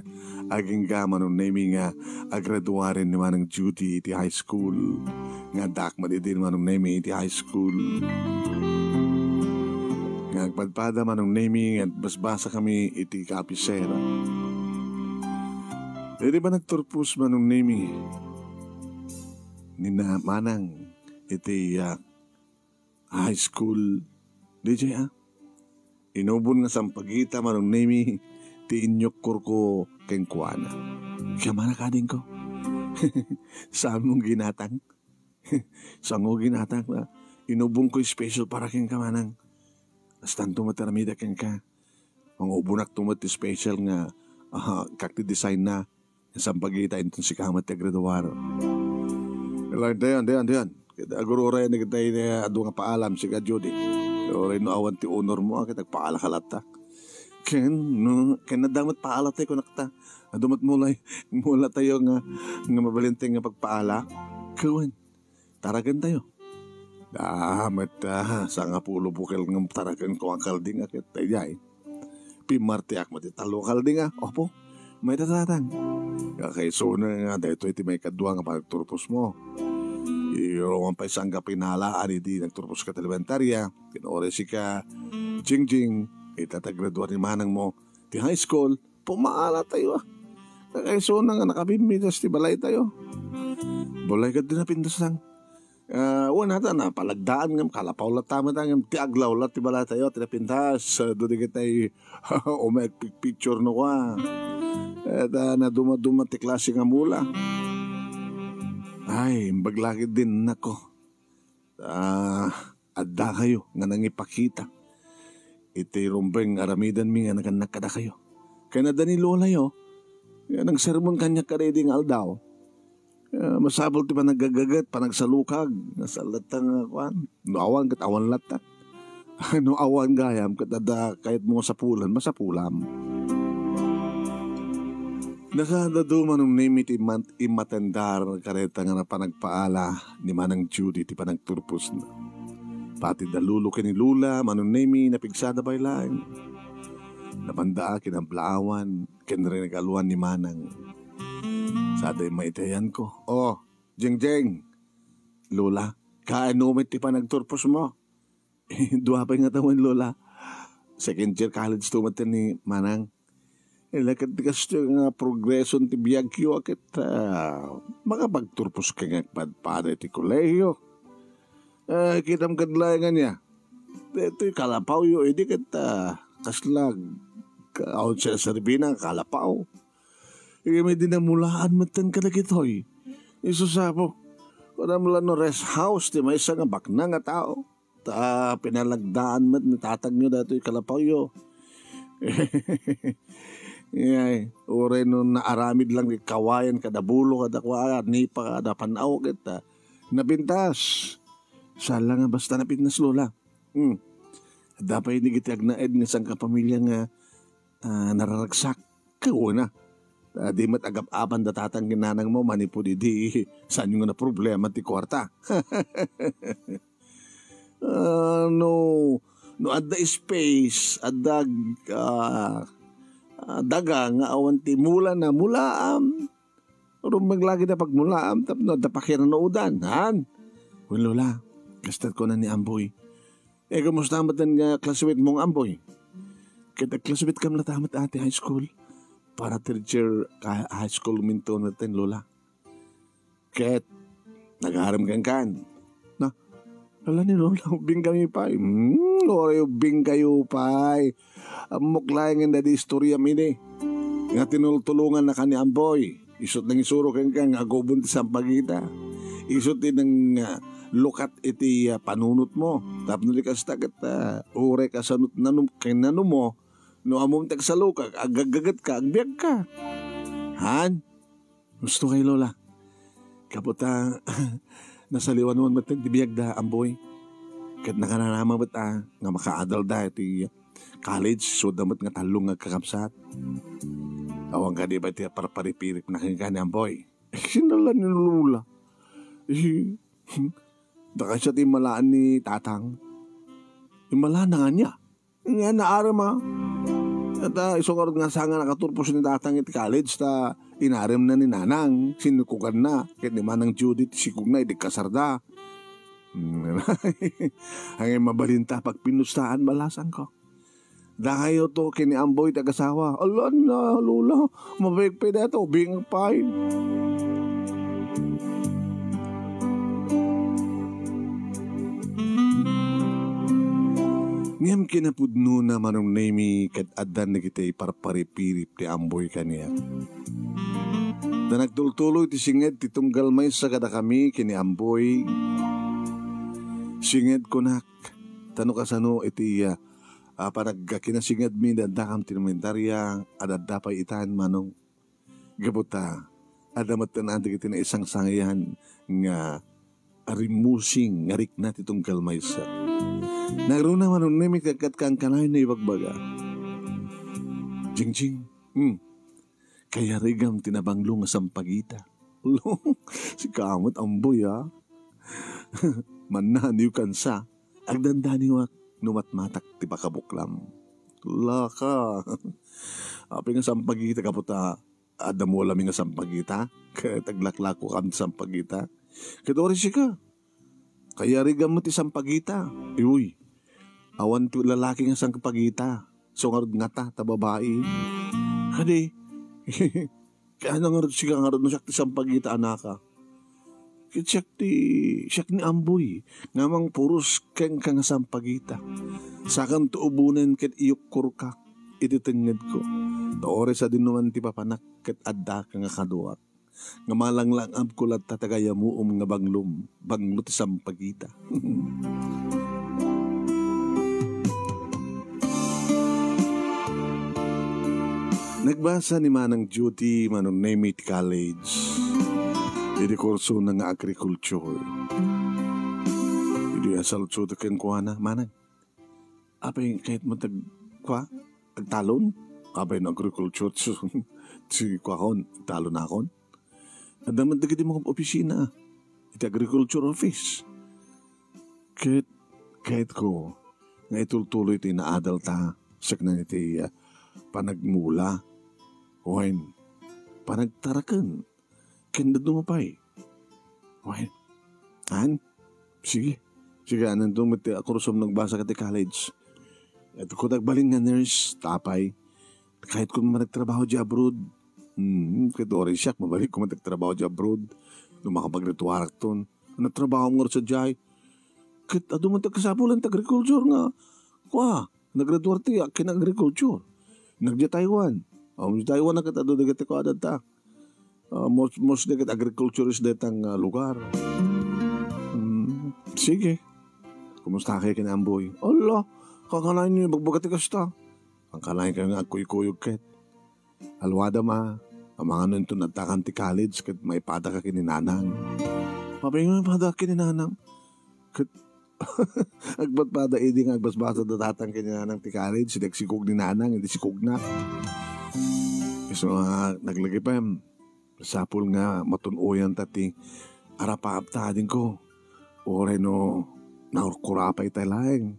aging ga manong nemi nga agraduarin ni manong Judy ti high school nga dakman din manong nemi ti high school nga agpadpada manong nemi at basbasa kami iti kapisera. Di ba nagturpus manong nemi ni na manang iti high school DJ inubon nga sampagita manong nemi ti inyok kurko keng kuana kaya manakading ko saan mong ginatang saan mo ginatang inubon ko special para keng kamanang astan tumataramida keng ka mga ubunak tumat special nga kakti design na sampagita itong si kamat ti graduar. Dayan. Agururay na kita ado nga paalam si ka Judy. Agururay no awan ti honor mo kita paala kalata. Ken nadamat paala tayo kunakta. Adumat mula tayo nga mabalinteng nga pagpaala. Kawan, taragan tayo. Damat sa nga pulo bukil nga taragan ko ang kalding akit tayo ay. Pimartiak matitalo kalding opo. May tatatang. Kaya so na nga, dahito iti may kadwa nga pagturpos mo. Iroon pa isang kapinalaan, hindi nagturpos ka elementarya, kinoresi ka, jing-jing, itatagradua ni manang mo, ti high school, pumaala tayo Kaya so na nga nakabimitas ti balay tayo. Balay ka din na pintas lang. Una na palagdaan ng kalapaw lat tama tang ti aglaw lat ti balay tayo tinapintas do di kitay umek picture no kwa. At na duma ti klase nga mula. Ay, baglakid din nako. Adda kayo nga nangipakita. Iti rumbeng aramidan mi nga nakada kayo. Kaya na dani lola yo. Nang sermon kanya kareding aldaw. Masabol ti panagagagat, panagsalukag. Nasa latang kwan. No awan kat awan latak. No awan gayam kat ada kahit mo sapulan, masapulam. Nakadado manong name iti imatendar kareta nga na panagpaala ni manang Judy ti panagturpos na. Pati dalulo ni Lula manong name napigsada bay lang. Napanda kinamplaawan, kinrinagaluan ni Manang. Sa aday maitayan ko. Oh, Jeng, Lola, kaanumit ti pa nagturpos mo. Dua pa nga tawin, Lola. Second year college tumatin ni Manang. Ilakat ti kasto nga progreson ti biyag kiyo akit makapagturpos ka nga padpada ti kolehiyo. Kitam kadlayan niya. Ito'y kalapaw yo, edi kita kaslag. Kaon siya sa Ribina, kalapaw. May dinamulaan matan ka na kitoy. Isusapo, wala mo lang no rest house, di may isa nga bakna nga tao. Pinalagdaan mat, natatag nyo dato'y kalapaw yo. Yay, ure no naaramid lang ni kawayan kada bulo kada kwa nipa kada panaw kita nabintas sala nga basta napintas Lola. Dapat hindi kita agnaed nga sang kapamilya nga nararagsak kauna. Di mat agap-apan datatang ginanang mo manipo di saan yung na problema ti kwarta. No adda space adda daga nga awan ti mula na mulaam. Rum maglagi na pagmulaam tapno da pakiran na udan. Han? Well, Lola, kastat ko na ni Amboy. Kamusta matan nga classmate mong Amboy? Kita classmate kam na tamat ate high school. Para teacher high school minto natin, Lola. Ket, nag-aaram kan. Na, Lola ni Lola, ubing kami pa. Lola, ubing kayo pa. Muklay nga na di istorya mini. Nga tinultulungan na ka ni Amboy. Isot ng isuro kang agobon ti sampagita. Isot din ng lukat iti panunot mo. Tapos nalikas tagat ure ka sa nanum mo. No among tagsalo ka, agagagat ka, agbiag ka. Han? Gusto kay Lola. Kaputa, nasaliwan mo matag dibiyag da Amboy. Kat nakananama ba nga makaadal da iti college, so damat nga talong nga kakamsat. Awang ka di ba iti parparipirik na kanya ni Amboy? Sinala ni Lola. Daka siya ti malaan ni Tatang. Malaan na nga niya. Nga naaram ha. At isong nga sanga nakaturpos ni Tatang iti college ta inarim na ni Nanang. Sinukukan na. Kaya ni Manang Judith sikug na iti kasarda. Hanggang mabalinta pag pinustaan balasan ko. Dahil to kini Amboy tagasawa. Ala na Lola. Mabig pa na ito. Bing pay. Ngam kinapudno na manong nami kat adan na kita iparparipirip ti Amboy kaniya. Na nagtultuloy ti singed ti tunggal may sa kada kami kini Amboy. Singed ko nak. Tano kasano iti parag kinasinged mi dadakam tinomentarya adada pa itan manong. Gabuta adamat na iti na isang sangayan nga arimusing ngarik na ti tunggal may sa. Nagruna manong nemi kagat kang kanay na ibagbaga. Jing. Kaya rigam tinabanglo nga sampagita. Si kamot Amboy ha. Mananiw kansa. Agdandani wak numatmatak ti bakabuklam. Laka. Api nga sampagita kaputa. Adamo alam nga sampagita. Kaya taglaklako kam sampagita. Kaya si ka. Kaya rigam mo ti sampagita. Uy. Awan ti lalaki nga sampagita. So nga ta babae. Hadi. Kaya nga siya nga rin siya ti sampagita anaka. Kaya siya ni Amboy. Ngamang puros keng nga sampagita. Sakan tuubunan ket iyok kurkak. Ititenged ko. Taore sa dinuman ti papanak ket adda ka nga kaduak. Nga malanglang ab kulat tatagaya mo nga banglum. Banglo ti sampagita. Nagbasa ni Manang Judy manong Namit College. Didi kurso na nga agriculture. Didi asal tsuto ken kuha na, Manang. Apay kahit mo agtalon? Apay na agriculture si kuha kon, agtalon na kon. Adaman dagiti mga opisina. Iti agriculture office. Kahit ko, nga itultuloy iti naadal ta. Sak na iti panagmula. Wen, panagtarakan. Kanda dumapay. Wen, sige. Sige, anan doon ako rusom nagbasa ka college. At kung nagbaling nga nurse, tapay. Kahit kung managtrabaho di abroad, kahit orin siya, mabalik kung managtrabaho di abroad, nung makapag-retuarak ton, nagtrabaho mo sa jay, kahit adumang tagkasapulan tag-agriculture nga, nag-retuar ti, kin-agriculture, nag-Taiwan, Taiwan na katado na gati ko adat ta, most na agriculture is detang lugar. Sige, kumusta kayo kinamboy? Allah, kakalain niyo, bagbagati kasta. Ang kalain kayo nga kuy-kuyog ket. Alwada ang mga nun to nagtakan ti college, ket may pada ka kininanang. Mapingo yung pada kininanang. Ket, agbat pada idi nga agbasbasa datatang kininanang ti college, hindi sikog ni nanang, hindi sikog na. So, naglagay pa yung sapul nga matunoyan tati arapaapta din ko. Ore no, naurkurapay talaeng.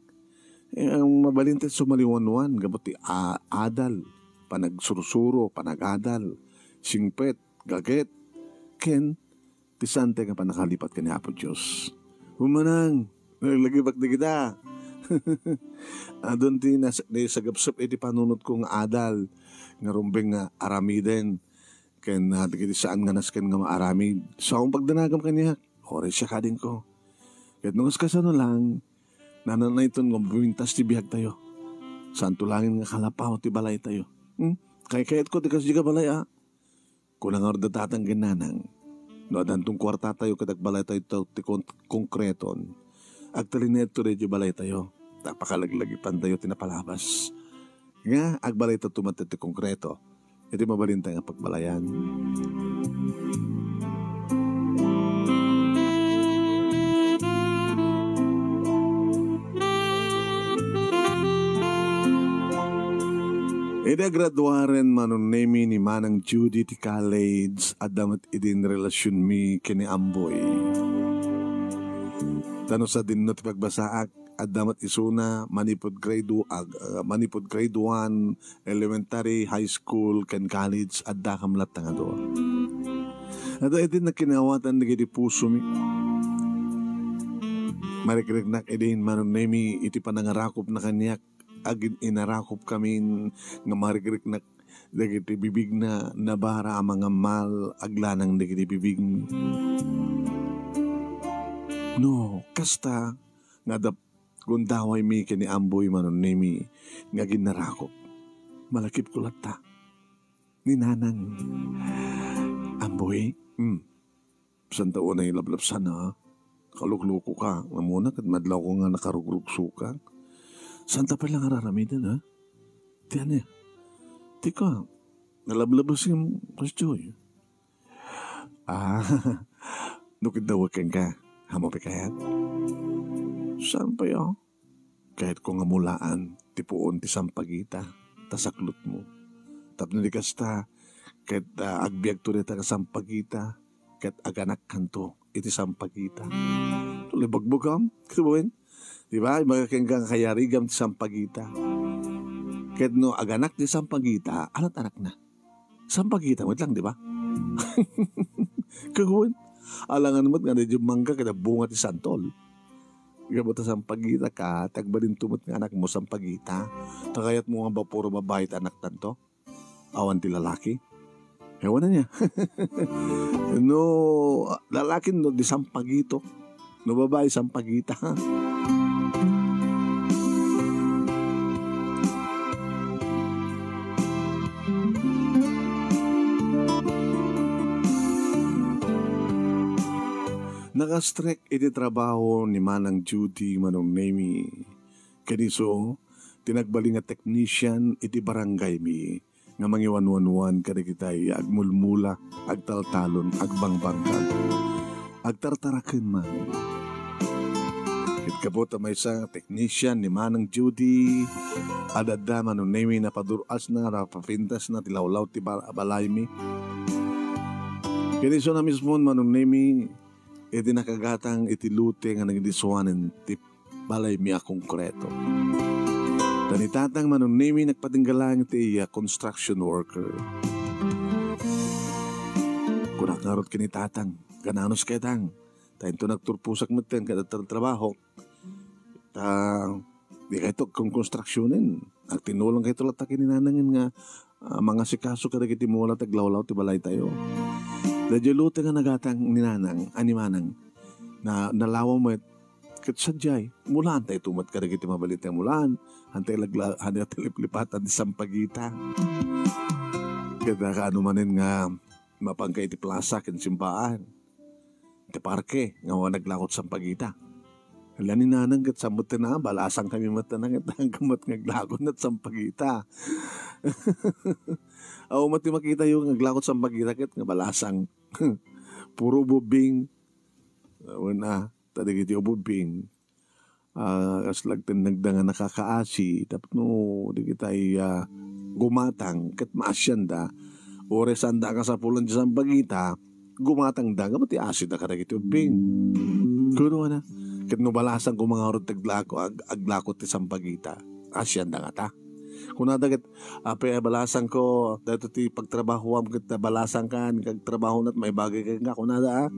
Ang mabalinte sumaliwanwan, gabuti adal, panagsurusuro, panagadal, singpet, gaget, ken, tisante nga panakalipat ka ni Apo Diyos. Humanang, naglagibak di kita. Doon din sagapsap iti panunot kong adal, nga rumbeng nga aramiden, ken natigiti saan nga nasken nga maaramid. So akong pagdanagam kaniya, ore siya kadin ko. Kahit nung kasano lang, nananay ito nga bumintas ti bihag tayo. Saan tulangin nga kalapaw ti balay tayo. Kaya-kayat ko ti kasi ka balay Kulang nga datatang ginanang. No adantong kwarta tayo katak balay tayo ti konkreton. Agtalinet to rin balay tayo. Tapakalaglagipan tayo tinapalabas. Nga agbalay tayo tumatit ti konkreto. Iti mabalintay nga pagbalayan. Ida graduaren manunemi ni Manang Judy ti college at damat idin relasyon mi kini Amboy. Tano sa din no ti pagbasaak at damat isuna manipod grade 1 elementary, high school, ken college at dakamlat nga do. At idin na kinawatan na giti puso mi. Marikiriknak idin manunemi iti panangarakop na kanyak. Agin inarakop kami nga marigrik na dagiti bibig na nabara ang mga mal aglanang dagiti bibig. No, kasta nga gundaway mi kini Amboy manunemi nga ginarakop. Malakip ko lata. Ni Nanang. Amboy, saan taon na ilablapsan kalukluko ka. Nga muna kat madlaw ko nga nakarugrugso ka. Santa pa lang araramidan, ha? Tiyan eh. Di ka, nalablabas yung Joy. Nukid daw wakin ka. Hamo pa kayat? Saan pa yun? Kahit kung amulaan, tipuon ti sampagita, tasaklot mo. Tapno di kasta, kahit agbiag to rita ka sampagita, kahit aganak kanto, iti sampagita. Tulibagbugam, kitubuhin. Diba? Magkakenggang kayarigam ti sampagita. Kahit no, aganak ti sampagita, anak-anak na. Sampagita, wait lang, diba? Kagawin. Alangan mo't nga na yung mangga kada bunga ti santol. Ikaw ta sampagita ka, tagbalin tumot nga anak mo sampagita. Takayat mo nga ba puro babae anak tanto? Awan ti lalaki. Ewan na niya. No, lalaki no, di sampagito. No, babae sampagita. Nakastrek iti trabaho ni Manang Judy manunemi. Kaniso, tinagbaling nga technician iti barangay mi. Nga mangiwan-wanwan kada kitay agmulmula, agtaltalon, agbangbangkag. Agtartaraken man. Kapot may isang technician ni Manang Judy. Adada manunemi na paduras na, rapapintas na, tilawlaw ti balay mi. Kaniso na mismo manunemi iti nakagatang iti lute nga nagdisuanen ti balay mi akong kreto. Tanitatang manong nemi nagpatinggalang ti construction worker. Kunakarot kinitatang, gananos ketang. Tayo ito nagturpusak matin kada trabaho. Di kayo ito kung constructionin. At tinulong kayo ito latakin ninanangin nga mga sikaso kada kiti mula taglawlaw ti balay tayo. Dadyo lute nga nagatang ninanang, animanang, na nalawa mo kat sadyay, mulaan tayo tumat kada kiti mabalit yung mulaan. Hantay lipatan di sampagita. Kada kaano manin nga mapangkay ti plaza kin simpaan. Ti parke, nga naglakot sampagita. Hala ni nanang kat samot na, balasang kami matanang at hanggamat ngaglakot na sampagita. Aw mati makita yung ngaglakot sampagita kat nga balasang. Puro bubing. Wana, tadig iti bubing. Kaslagtan nagdanga nakakaasi. Tapos no, di kita gumatang kat maasyanda. Ores anda ka sa pulan di sampagita. Gumatang daga, mati asid na karag iti bubing. Kuno na. Kat no balasang kumangarot aglakot ti sampagita. Asyanda nga ta. Kung nadagat, balasang ko, dito ti pagtrabaho am kat balasang kan, kagtrabaho na't may bagay ka nga, kung nada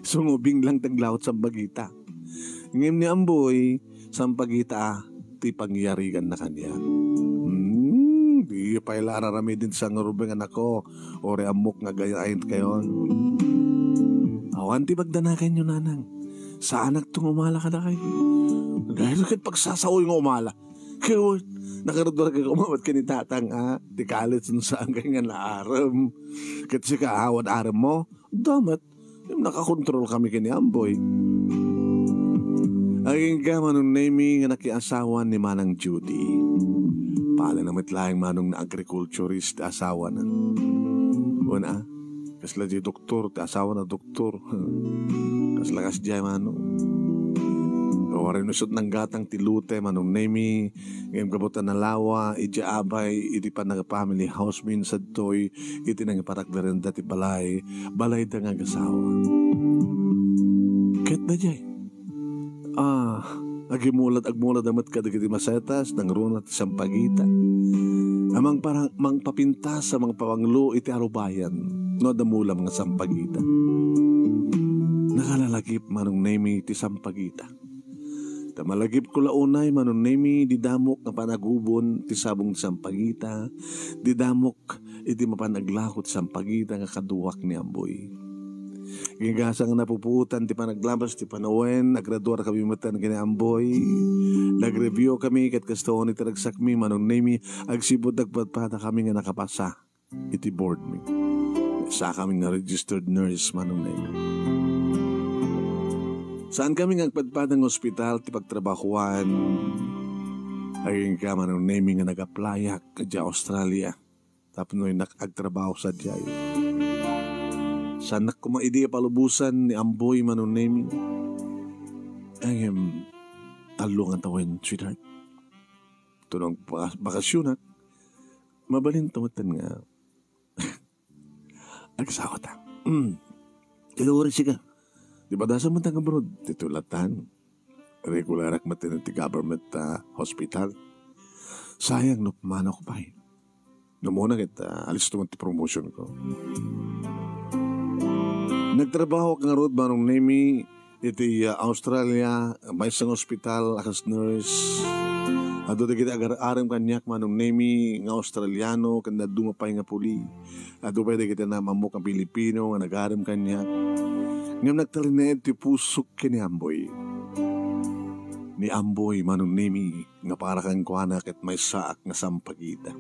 sumubing lang taglawot sampagita. Ngayon ni Amboy, sampagita, ti pangyarigan na kanya. Di pa ilararami din sa ngarubing anak ko, ore amok nga gayain kayo. Awan ti bagdanakan nyo nanang, sa anak tong umala ka na kayo. Dahil kat pagsasaoy nga umala. Kaya nakarudwar ka kumawat ka ni tatang di kalit saan kayo nga naaram. Kat si kaawad aram mo, damat, nakakontrol kami kini Amboy. Aging ka manong nemi nga nakiasawa ni Manang Judy. Pala na matlaing manong na agriculturist asawa na. Una, kasla di doktor, asawa na doktor. Kasla kasjay manong. Kawarin usot ng gatang tilute, manong nemi, ngayon kabutan na lawa, iti abay, iti pa family house minsan to'y, iti nang iparakdarin dati balay da nga gasawa. Kahit na jay, agmulat amat kadagiti masetas, nang runat isang pagita. Amang parang mangpapintas sa mga pawanglo, iti arubayan, no damulam nga sampagita. Nakalalagip manong nemi iti sampagita. Tamalagip ko launay manunemi di damok na panagubon ti sabong sampagita, di damok iti mapanaglakot sampagita nga kaduwak ni Amboy. Gigasang napuputan ti panaglabas ti panawen, nagraduar kami matan kini Amboy. Nagreview kami kat kastoon iti ragsakmi manunemi agsibot nagpatpata kami nga nakapasa iti board mi. Sa kami nga registered nurse manunemi. Saan kami ngagpadpadang ospital ti pagtrabahuan ay ka manong naming nga nag-applyak dya Australia tapos no'y nakagtrabaho sa dya saan kumaidi palubusan ni Amboy manong naming ay talong ang tawin sweetheart tunong bakasyon mabalin tumatan nga agsawa ta kilawari siya di ba dasa mo tang abroad? Titulatan. Regular ak matin ti government hospital. Sayang no pamana ko pa eh. Namuna kita alis tuman ti promotion ko. Nagtrabaho ka nga road manong nemi iti Australia may isang hospital akas nurse. Ado di kita agar-aram kanyak manong nemi nga Australiano kanda dumapay nga puli. Ado pa di kita na mamuk ang Pilipino nga nag-aram kanyak. Ngam nagtalineed ti pusok kini Amboy. Ni Amboy manong nemi nga para kang kuanak at may saak nga sampagita.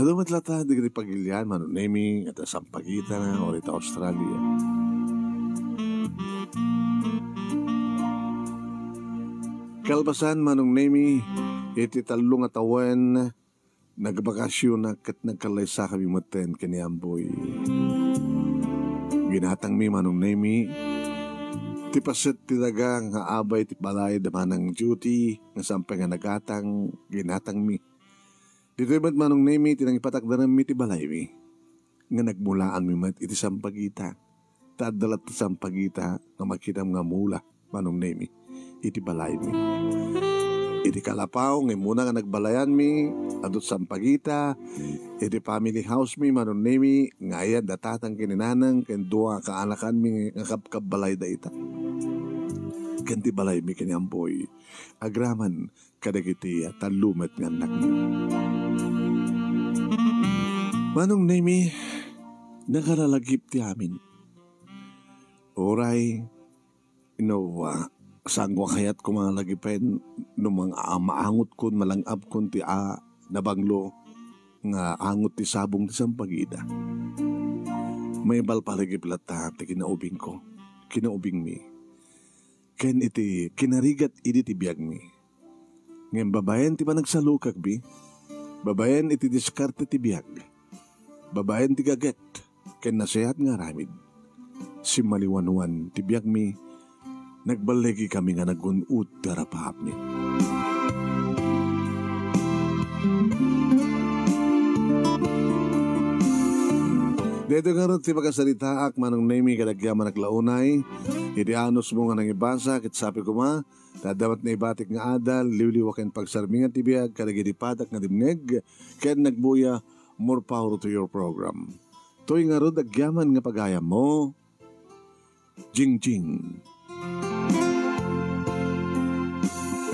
Ado matlata di kiti pagilian manong nemi at sampagita na o rita Australia. Kalbasan manong nemi iti talong atawen nagbakasyon na kat nagkalaysa kami maten kini Amboy. Ginatang mi manong nemi ti paset ti daga nga abay ti balay da manang duty nga sampay nga nagatang ginatang mi dito iba't manong nemi tinang ipatakdaran mi ti balay mi nga nagmulaan mi mat iti sampagita tadalat ti sampagita nga makitam nga mula manong nemi iti balay mi. Iti kalapaw, ngay muna nga nagbalayan mi, adot sampagita, iti family house mi, manon mi, ngayon datatang kininanang, ken dua kaanakan mi, nga kapbalay da ita. Kanti balay mi kanyamboy, agraman kadagiti at talumet nga anak mi. Manong nemi, nakalalagip ti amin. Oray, saan ko kayat ko mga lagipen no mga maangot kon malangap kon ti nabanglo nga angot ti sabong ti sampagida. May balpalagip lata ti kinaubing ko, kinaubing mi. Ken iti kinarigat iti ti biyag mi. Ngayon babayan ti panagsalukag bi, babayan iti diskarte ti biyag, babayan ti gaget, ken nasihat nga ramid. Si maliwanwan ti biyag mi, nagbalegi kami nga nagunut darapahap ni. Dito nga rin ti magasalita ak manong nemi kadagyaman naglaunay, itianos mo nga nang ibasa, kit sabi ko ma, tadamat na ibatik nga adal, liwliwakin pagsarmingan ti biyag, kadagiripadak nga dimneg, ken nagbuya, more power to your program. To'y nga rin agyaman nga pagaya mo, Jing Jing.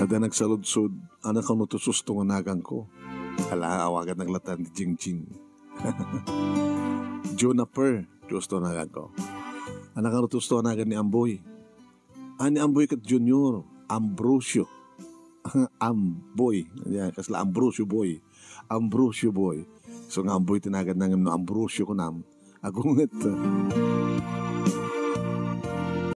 Kada nagsaludsod, anak ko nutususto nga nagang ko. Ala, awagan ng latan ni Jing Jing. Juniper, gusto nagang ko. Anak ko nutusto nga nagan ni Amboy. Ani Amboy kat Junior, Ambrosio. Amboy. Kasla Ambrosio boy. Ambrosio boy. So nga Amboy tinagan nga no Ambrosio ko nam. Agunget.